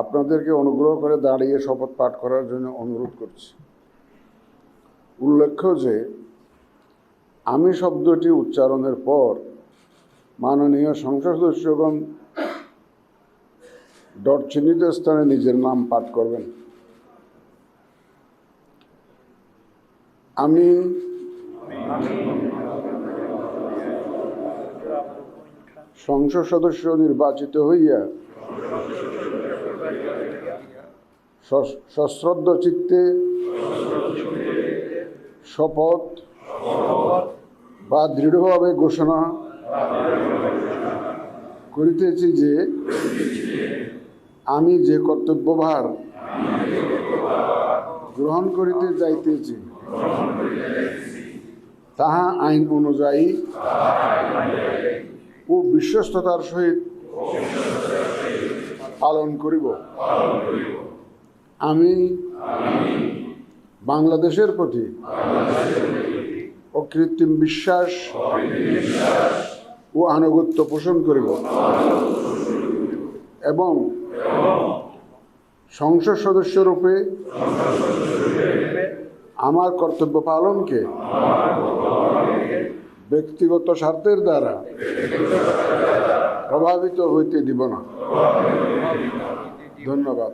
আপনাদেরকে অনুগ্রহ করে দাঁড়িয়ে শপথ পাঠ করার জন্য অনুরোধ করছি। উল্লেখ্য যে আমি শব্দটি উচ্চারণের পর মাননীয় সংসদ সদস্যগণ ডট চিহ্নিত স্থানে নিজের নাম পাঠ করবেন। আমি সংসদ সদস্য নির্বাচিত হইয়া সশ্রদ্ধ চিত্তে শপথ বা দৃঢ়ভাবে ঘোষণা করিতেছি যে আমি যে কর্তব্যভার গ্রহণ করিতে যাইতেছি তাহা আইন অনুযায়ী ও বিশ্বস্ততার সহিত পালন করিব। আমি বাংলাদেশের প্রতি অকৃত্রিম বিশ্বাস ও আনুগত্য পোষণ করিব এবং সংসদ সদস্যরূপে আমার কর্তব্য পালনকে ব্যক্তিগত স্বার্থের দ্বারা প্রভাবিত হইতে দিব না। ধন্যবাদ।